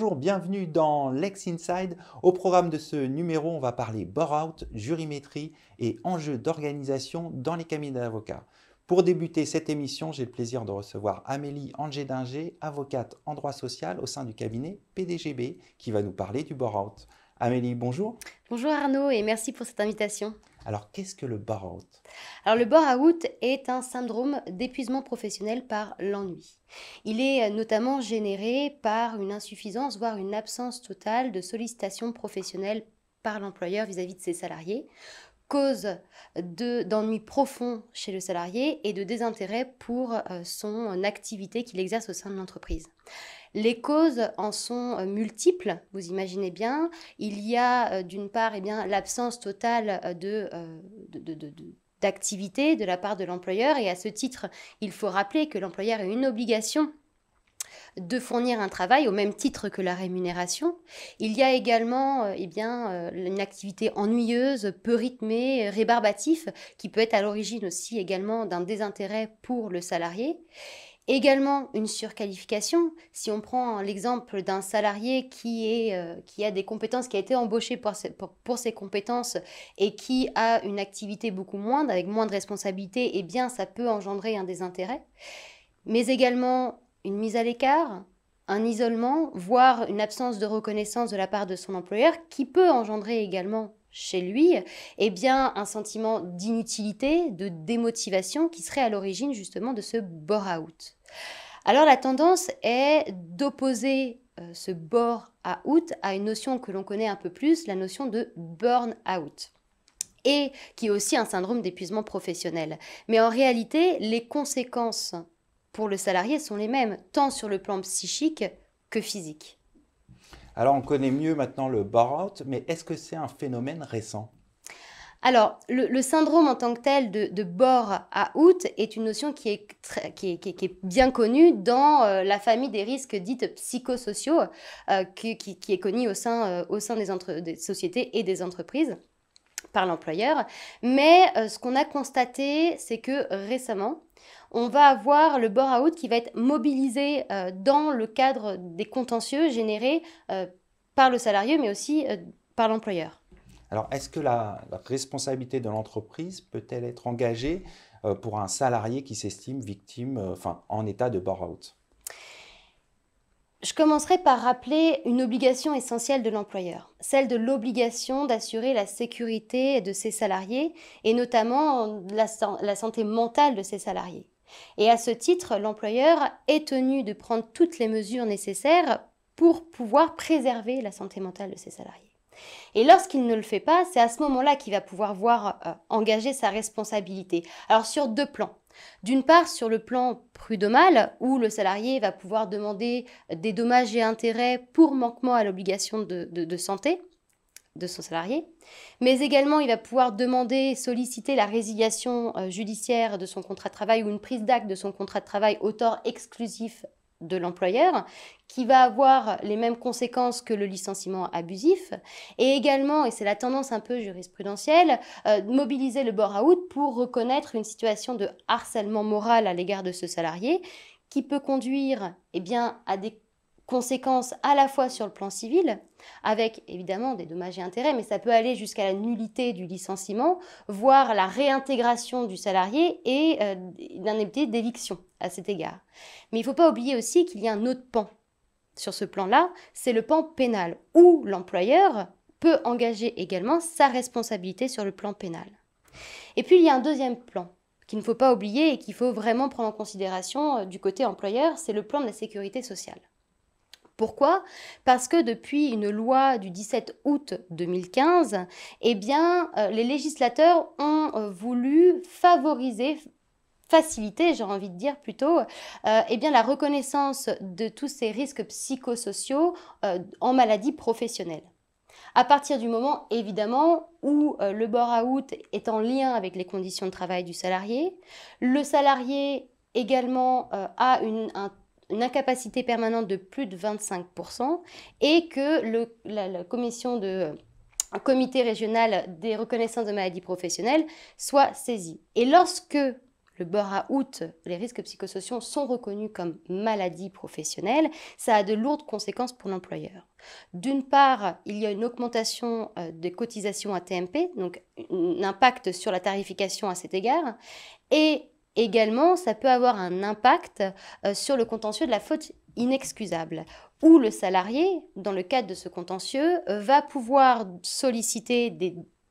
Bonjour, bienvenue dans Lex Inside. Au programme de ce numéro, on va parler bore-out, jurimétrie et enjeux d'organisation dans les cabinets d'avocats. Pour débuter cette émission, j'ai le plaisir de recevoir Amélie Angers-Dinger, avocate en droit social au sein du cabinet PDGB, qui va nous parler du bore-out. Amélie, bonjour. Bonjour Arnaud et merci pour cette invitation. Alors, qu'est-ce que le bore-out? Alors le bore-out est un syndrome d'épuisement professionnel par l'ennui. Il est notamment généré par une insuffisance, voire une absence totale de sollicitation professionnelle par l'employeur vis-à-vis de ses salariés, cause d'ennui profond chez le salarié et de désintérêt pour son activité qu'il exerce au sein de l'entreprise. Les causes en sont multiples, vous imaginez bien. Il y a d'une part l'absence totale d'activité de la part de l'employeur, et à ce titre, il faut rappeler que l'employeur a une obligation de fournir un travail au même titre que la rémunération. Il y a également une activité ennuyeuse, peu rythmée, rébarbatif, qui peut être à l'origine aussi également d'un désintérêt pour le salarié. Également une surqualification. Si on prend l'exemple d'un salarié qui a des compétences, qui a été embauché pour ses compétences et qui a une activité beaucoup moindre, avec moins de responsabilités, eh bien ça peut engendrer un désintérêt. Mais également une mise à l'écart, un isolement, voire une absence de reconnaissance de la part de son employeur, qui peut engendrer également chez lui un sentiment d'inutilité, de démotivation qui serait à l'origine justement de ce bore-out. Alors la tendance est d'opposer ce bore-out à une notion que l'on connaît un peu plus, la notion de burn-out, et qui est aussi un syndrome d'épuisement professionnel. Mais en réalité, les conséquences pour le salarié sont les mêmes, tant sur le plan psychique que physique. Alors, on connaît mieux maintenant le bore-out, mais est-ce que c'est un phénomène récent? Alors, le syndrome en tant que tel de bore-out est une notion qui est bien connue dans la famille des risques dites psychosociaux, qui est connue au sein des sociétés et des entreprises par l'employeur. Mais ce qu'on a constaté, c'est que récemment, on va avoir le bore-out qui va être mobilisé dans le cadre des contentieux générés par le salarié, mais aussi par l'employeur. Alors, est-ce que la responsabilité de l'entreprise peut-elle être engagée pour un salarié qui s'estime victime, en état de bore-out? Je commencerai par rappeler une obligation essentielle de l'employeur, celle de l'obligation d'assurer la sécurité de ses salariés et notamment la santé mentale de ses salariés. Et à ce titre, l'employeur est tenu de prendre toutes les mesures nécessaires pour pouvoir préserver la santé mentale de ses salariés. Et lorsqu'il ne le fait pas, c'est à ce moment-là qu'il va pouvoir voir engager sa responsabilité. Alors sur deux plans. D'une part, sur le plan prud'homal, où le salarié va pouvoir demander des dommages et intérêts pour manquement à l'obligation de santé de son salarié, mais également il va pouvoir demander, solliciter la résiliation judiciaire de son contrat de travail ou une prise d'acte de son contrat de travail au tort exclusif de l'employeur, qui va avoir les mêmes conséquences que le licenciement abusif, et également, et c'est la tendance un peu jurisprudentielle, mobiliser le bore-out pour reconnaître une situation de harcèlement moral à l'égard de ce salarié, qui peut conduire à des conséquences à la fois sur le plan civil, avec évidemment des dommages et intérêts, mais ça peut aller jusqu'à la nullité du licenciement, voire la réintégration du salarié et l'indemnité d'éviction à cet égard. Mais il ne faut pas oublier aussi qu'il y a un autre pan sur ce plan-là, c'est le pan pénal, où l'employeur peut engager également sa responsabilité sur le plan pénal. Et puis il y a un deuxième plan qu'il ne faut pas oublier et qu'il faut vraiment prendre en considération du côté employeur, c'est le plan de la sécurité sociale. Pourquoi? Parce que depuis une loi du 17 août 2015, les législateurs ont voulu faciliter, j'ai envie de dire plutôt, la reconnaissance de tous ces risques psychosociaux en maladie professionnelle. À partir du moment, évidemment, où le bore-out est en lien avec les conditions de travail du salarié, le salarié également a une incapacité permanente de plus de 25% et que la commission un comité régional des reconnaissances de maladies professionnelles soit saisi. Et lorsque le burn-out, les risques psychosociaux sont reconnus comme maladie professionnelle, ça a de lourdes conséquences pour l'employeur. D'une part, il y a une augmentation des cotisations à TMP, donc un impact sur la tarification à cet égard, et également, ça peut avoir un impact sur le contentieux de la faute inexcusable, où le salarié, dans le cadre de ce contentieux, va pouvoir solliciter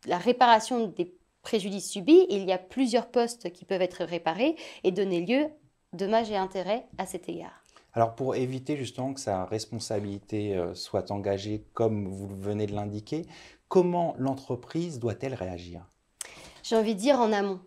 la réparation des préjudices subis. Il y a plusieurs postes qui peuvent être réparés et donner lieu dommages et intérêts à cet égard. Alors pour éviter justement que sa responsabilité soit engagée comme vous venez de l'indiquer, comment l'entreprise doit-elle réagir? J'ai envie de dire en amont.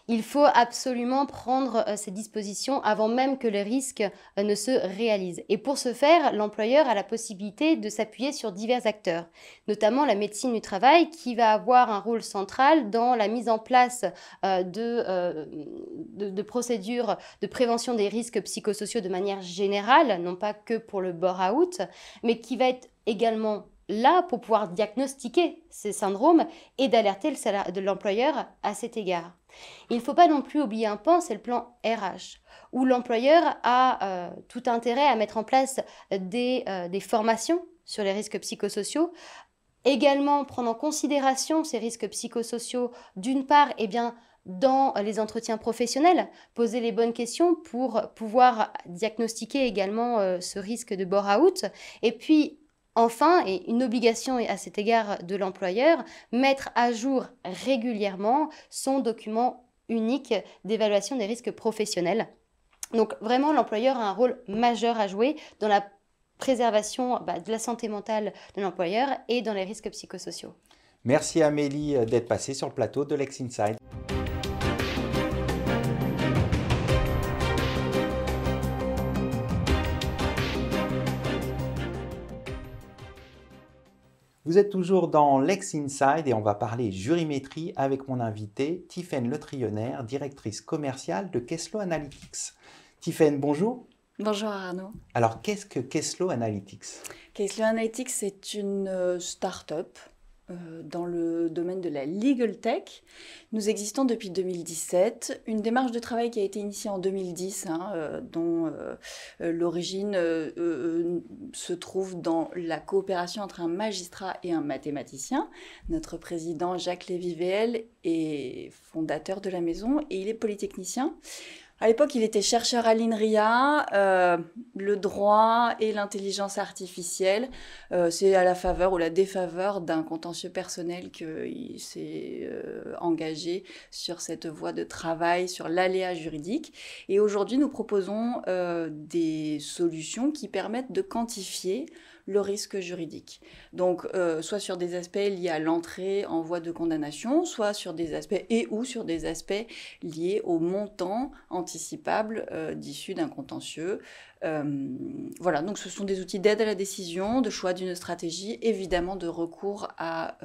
Il faut absolument prendre ces dispositions avant même que le risque ne se réalise. Et pour ce faire, l'employeur a la possibilité de s'appuyer sur divers acteurs, notamment la médecine du travail qui va avoir un rôle central dans la mise en place de procédures de prévention des risques psychosociaux de manière générale, non pas que pour le burn-out, mais qui va être également là pour pouvoir diagnostiquer ces syndromes et d'alerter l'employeur à cet égard. Il ne faut pas non plus oublier un pan, c'est le plan RH, où l'employeur a tout intérêt à mettre en place des formations sur les risques psychosociaux, également prendre en considération ces risques psychosociaux, d'une part, dans les entretiens professionnels, poser les bonnes questions pour pouvoir diagnostiquer également ce risque de burn-out, et puis enfin, et une obligation à cet égard de l'employeur, mettre à jour régulièrement son document unique d'évaluation des risques professionnels. Donc vraiment, l'employeur a un rôle majeur à jouer dans la préservation de la santé mentale de l'employeur et dans les risques psychosociaux. Merci Amélie d'être passée sur le plateau de Lex Inside. Vous êtes toujours dans Lex Inside et on va parler jurimétrie avec mon invitée Tiffaine Le Trionnaire, directrice commerciale de Kesslo Analytics. Tiffaine, bonjour. Bonjour Arnaud. Alors, qu'est-ce que Kesslo Analytics? Kesslo Analytics, c'est une start-up dans le domaine de la legal tech. Nous existons depuis 2017, une démarche de travail qui a été initiée en 2010, dont l'origine se trouve dans la coopération entre un magistrat et un mathématicien. Notre président Jacques Lévy-Véel est fondateur de la maison et il est polytechnicien. À l'époque, il était chercheur à l'INRIA. Le droit et l'intelligence artificielle, c'est à la faveur ou la défaveur d'un contentieux personnel qu'il s'est engagé sur cette voie de travail, sur l'aléa juridique. Et aujourd'hui, nous proposons des solutions qui permettent de quantifier le risque juridique. Donc, soit sur des aspects liés à l'entrée en voie de condamnation, soit sur des aspects ou sur des aspects liés au montant anticipable d'issue d'un contentieux. Voilà, donc ce sont des outils d'aide à la décision, de choix d'une stratégie, évidemment de recours à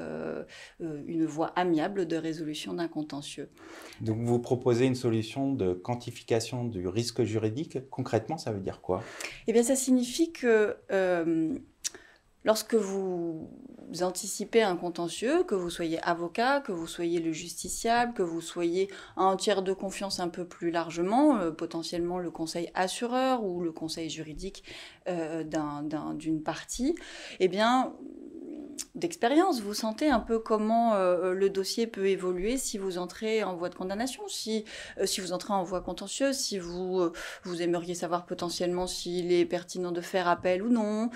une voie amiable de résolution d'un contentieux. Donc vous proposez une solution de quantification du risque juridique. Concrètement, ça veut dire quoi? Eh bien, ça signifie que lorsque vous anticipez un contentieux, que vous soyez avocat, que vous soyez le justiciable, que vous soyez un tiers de confiance un peu plus largement, potentiellement le conseil assureur ou le conseil juridique d'une partie, eh bien, d'expérience, vous sentez un peu comment le dossier peut évoluer si vous entrez en voie de condamnation, si vous entrez en voie contentieuse, si vous aimeriez savoir potentiellement s'il est pertinent de faire appel ou non,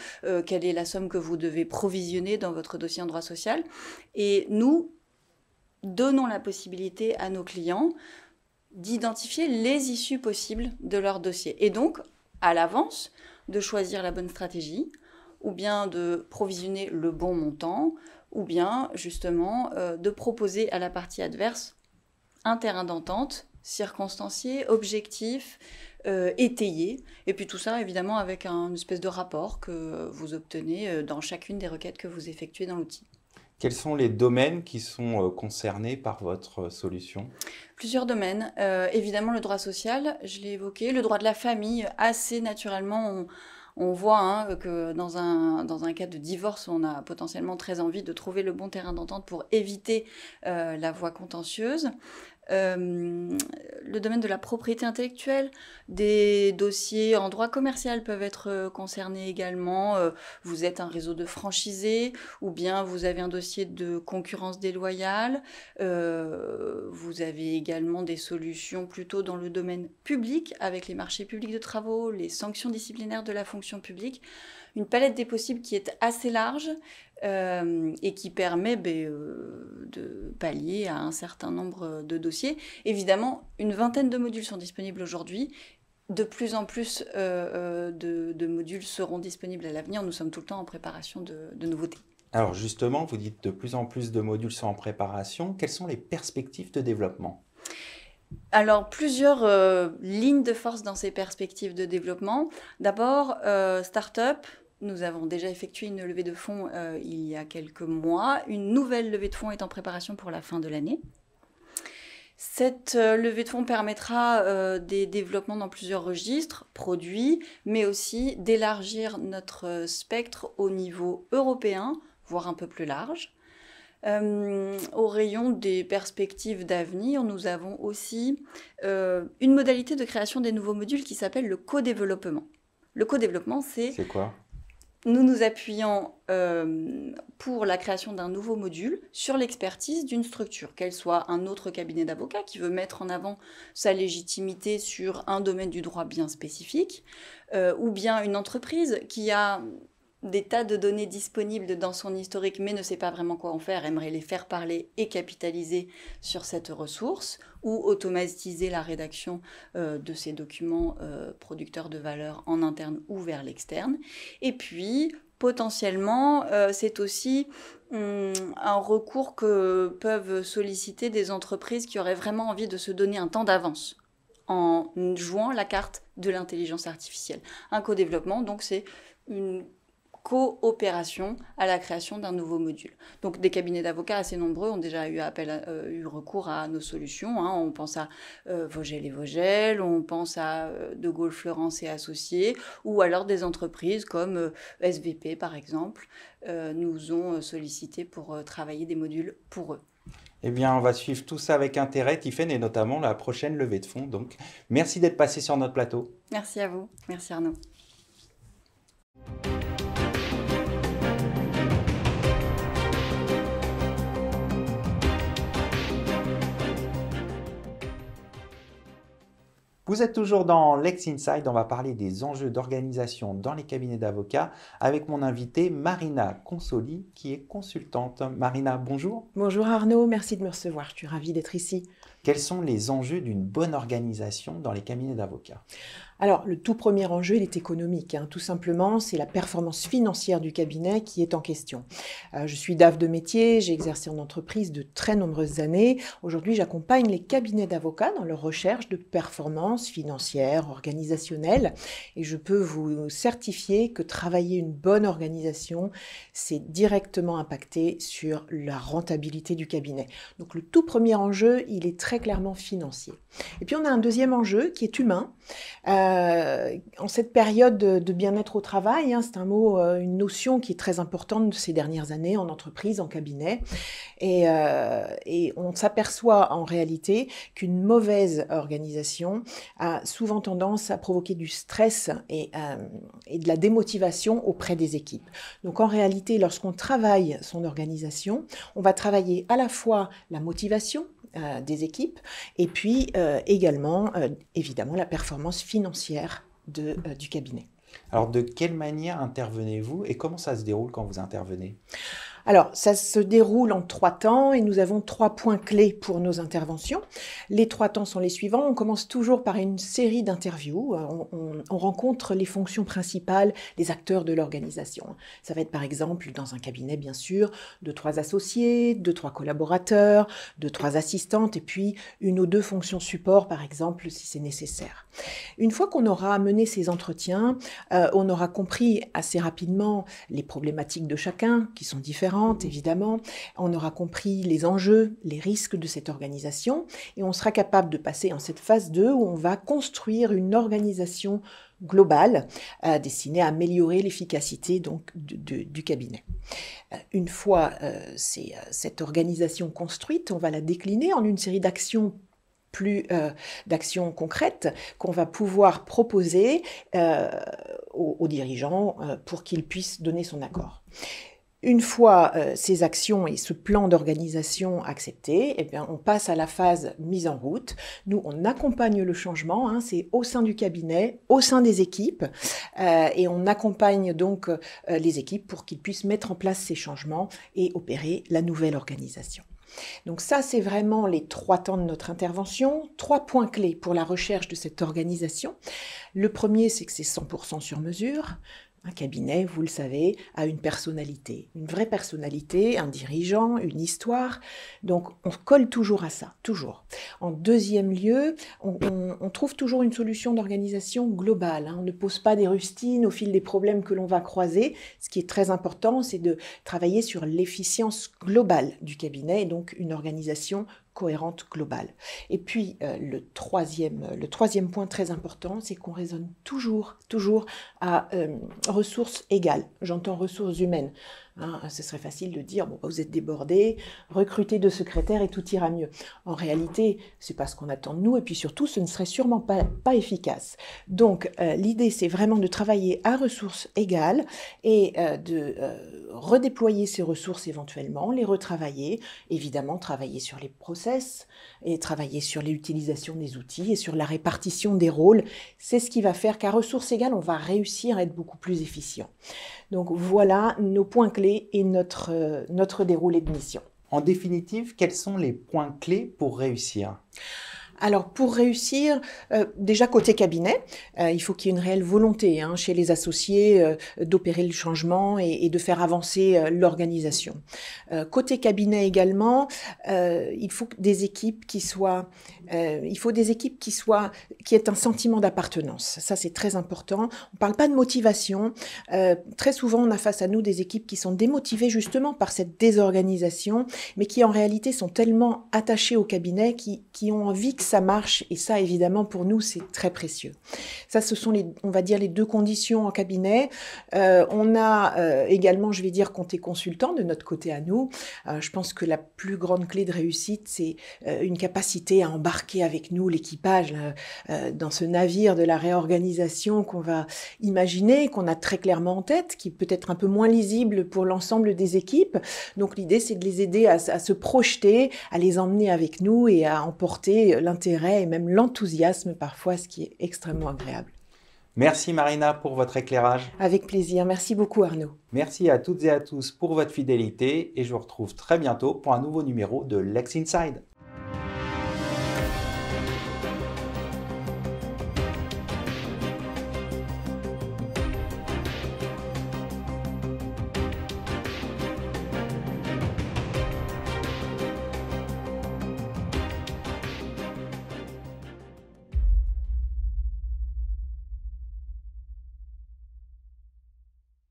quelle est la somme que vous devez provisionner dans votre dossier en droit social. Et nous donnons la possibilité à nos clients d'identifier les issues possibles de leur dossier. Et donc, à l'avance, de choisir la bonne stratégie, ou bien de provisionner le bon montant, ou bien justement de proposer à la partie adverse un terrain d'entente circonstancié, objectif, étayé, et puis tout ça évidemment avec une espèce de rapport que vous obtenez dans chacune des requêtes que vous effectuez dans l'outil. Quels sont les domaines qui sont concernés par votre solution? Plusieurs domaines. Évidemment le droit social, je l'ai évoqué, le droit de la famille, assez naturellement on voit que dans un cas de divorce, on a potentiellement très envie de trouver le bon terrain d'entente pour éviter la voie contentieuse. le domaine de la propriété intellectuelle. Des dossiers en droit commercial peuvent être concernés également. Vous êtes un réseau de franchisés ou bien vous avez un dossier de concurrence déloyale. Vous avez également des solutions plutôt dans le domaine public avec les marchés publics de travaux, les sanctions disciplinaires de la fonction publique. Une palette des possibles qui est assez large et qui permet de pallier à un certain nombre de dossiers. Évidemment, une vingtaine de modules sont disponibles aujourd'hui. De plus en plus de modules seront disponibles à l'avenir. Nous sommes tout le temps en préparation de nouveautés. Alors justement, vous dites de plus en plus de modules sont en préparation. Quelles sont les perspectives de développement ? Alors, plusieurs lignes de force dans ces perspectives de développement. D'abord, start-up. Nous avons déjà effectué une levée de fonds il y a quelques mois. Une nouvelle levée de fonds est en préparation pour la fin de l'année. Cette levée de fonds permettra des développements dans plusieurs registres, produits, mais aussi d'élargir notre spectre au niveau européen, voire un peu plus large. Au rayon des perspectives d'avenir, nous avons aussi une modalité de création des nouveaux modules qui s'appelle le co-développement. Le co-développement, C'est quoi ? Nous nous appuyons pour la création d'un nouveau module sur l'expertise d'une structure, qu'elle soit un autre cabinet d'avocats qui veut mettre en avant sa légitimité sur un domaine du droit bien spécifique, ou bien une entreprise qui a des tas de données disponibles dans son historique mais ne sait pas vraiment quoi en faire, aimerait les faire parler et capitaliser sur cette ressource, ou automatiser la rédaction de ces documents producteurs de valeur en interne ou vers l'externe. Et puis, potentiellement, c'est aussi un recours que peuvent solliciter des entreprises qui auraient vraiment envie de se donner un temps d'avance en jouant la carte de l'intelligence artificielle. Un co-développement, donc c'est une coopération à la création d'un nouveau module. Donc des cabinets d'avocats assez nombreux ont déjà eu recours à nos solutions. On pense à Vogel et Vogel, on pense à De Gaulle Fleurance et Associés, ou alors des entreprises comme SVP par exemple, nous ont sollicité pour travailler des modules pour eux. Eh bien, on va suivre tout ça avec intérêt, Tiffaine, et notamment la prochaine levée de fonds. Donc, merci d'être passé sur notre plateau. Merci à vous. Merci Arnaud. Vous êtes toujours dans Lex Inside, on va parler des enjeux d'organisation dans les cabinets d'avocats avec mon invitée Marina Consoli qui est consultante. Marina, bonjour. Bonjour Arnaud, merci de me recevoir, je suis ravie d'être ici. Quels sont les enjeux d'une bonne organisation dans les cabinets d'avocats ? Alors, le tout premier enjeu, il est économique. Tout simplement, c'est la performance financière du cabinet qui est en question. Je suis DAF de métier, j'ai exercé en entreprise de très nombreuses années. Aujourd'hui, j'accompagne les cabinets d'avocats dans leur recherche de performance financière, organisationnelle. Et je peux vous certifier que travailler une bonne organisation, c'est directement impacté sur la rentabilité du cabinet. Donc, le tout premier enjeu, il est très clairement financier. Et puis, on a un deuxième enjeu qui est humain. En cette période de bien-être au travail, c'est un mot, une notion qui est très importante de ces dernières années en entreprise, en cabinet. Et on s'aperçoit en réalité qu'une mauvaise organisation a souvent tendance à provoquer du stress et de la démotivation auprès des équipes. Donc en réalité, lorsqu'on travaille son organisation, on va travailler à la fois la motivation des équipes et puis également, évidemment, la performance financière du cabinet. Alors, de quelle manière intervenez-vous et comment ça se déroule quand vous intervenez ? Alors, ça se déroule en 3 temps et nous avons 3 points clés pour nos interventions. Les 3 temps sont les suivants. On commence toujours par une série d'interviews. On rencontre les fonctions principales, les acteurs de l'organisation. Ça va être par exemple, dans un cabinet bien sûr, 2-3 associés, 2-3 collaborateurs, 2-3 assistantes et puis 1 ou 2 fonctions support par exemple si c'est nécessaire. Une fois qu'on aura mené ces entretiens, on aura compris assez rapidement les problématiques de chacun qui sont différentes. Évidemment, on aura compris les enjeux, les risques de cette organisation et on sera capable de passer en cette phase 2 où on va construire une organisation globale destinée à améliorer l'efficacité donc, du cabinet. Une fois cette organisation construite, on va la décliner en une série d'actions plus d'actions concrètes qu'on va pouvoir proposer aux dirigeants pour qu'ils puissent donner son accord. Une fois ces actions et ce plan d'organisation acceptés, eh bien, on passe à la phase mise en route. Nous, on accompagne le changement, c'est au sein du cabinet, au sein des équipes, et on accompagne donc les équipes pour qu'ils puissent mettre en place ces changements et opérer la nouvelle organisation. Donc ça, c'est vraiment les 3 temps de notre intervention, 3 points clés pour la recherche de cette organisation. Le premier, c'est que c'est 100% sur mesure. Un cabinet, vous le savez, a une personnalité, une vraie personnalité, un dirigeant, une histoire. Donc, on colle toujours à ça, toujours. En deuxième lieu, on trouve toujours une solution d'organisation globale. On ne pose pas des rustines au fil des problèmes que l'on va croiser. Ce qui est très important, c'est de travailler sur l'efficience globale du cabinet et donc une organisation cohérente globale. Et puis, le troisième point très important, c'est qu'on raisonne toujours à ressources égales. J'entends ressources humaines. Ce serait facile de dire, bon, vous êtes débordés, recrutez 2 secrétaires et tout ira mieux. En réalité, c'est pas ce qu'on attend de nous, et puis surtout, ce ne serait sûrement pas efficace. Donc, l'idée, c'est vraiment de travailler à ressources égales et de redéployer ces ressources éventuellement, les retravailler, évidemment, travailler sur les process et travailler sur l'utilisation des outils et sur la répartition des rôles. C'est ce qui va faire qu'à ressources égales, on va réussir à être beaucoup plus efficient. Donc voilà nos points clés et notre déroulé de mission. En définitive, quels sont les points clés pour réussir ? Alors pour réussir, déjà côté cabinet, il faut qu'il y ait une réelle volonté chez les associés d'opérer le changement et de faire avancer l'organisation. Côté cabinet également, il faut des équipes qui aient un sentiment d'appartenance. Ça c'est très important. On ne parle pas de motivation. Très souvent on a face à nous des équipes qui sont démotivées justement par cette désorganisation, mais qui en réalité sont tellement attachées au cabinet, qui ont envie que ça marche, et ça évidemment pour nous c'est très précieux. Ça, ce sont on va dire les 2 conditions en cabinet. On a également, je vais dire, côté consultant de notre côté à nous. Je pense que la plus grande clé de réussite, c'est une capacité à embarquer avec nous l'équipage dans ce navire de la réorganisation qu'on va imaginer, qu'on a très clairement en tête, qui peut être un peu moins lisible pour l'ensemble des équipes. Donc l'idée, c'est de les aider à se projeter, à les emmener avec nous et à emporter l'intérêt et même l'enthousiasme parfois, ce qui est extrêmement agréable. Merci Marina pour votre éclairage. Avec plaisir. Merci beaucoup Arnaud. Merci à toutes et à tous pour votre fidélité et je vous retrouve très bientôt pour un nouveau numéro de Lex Inside.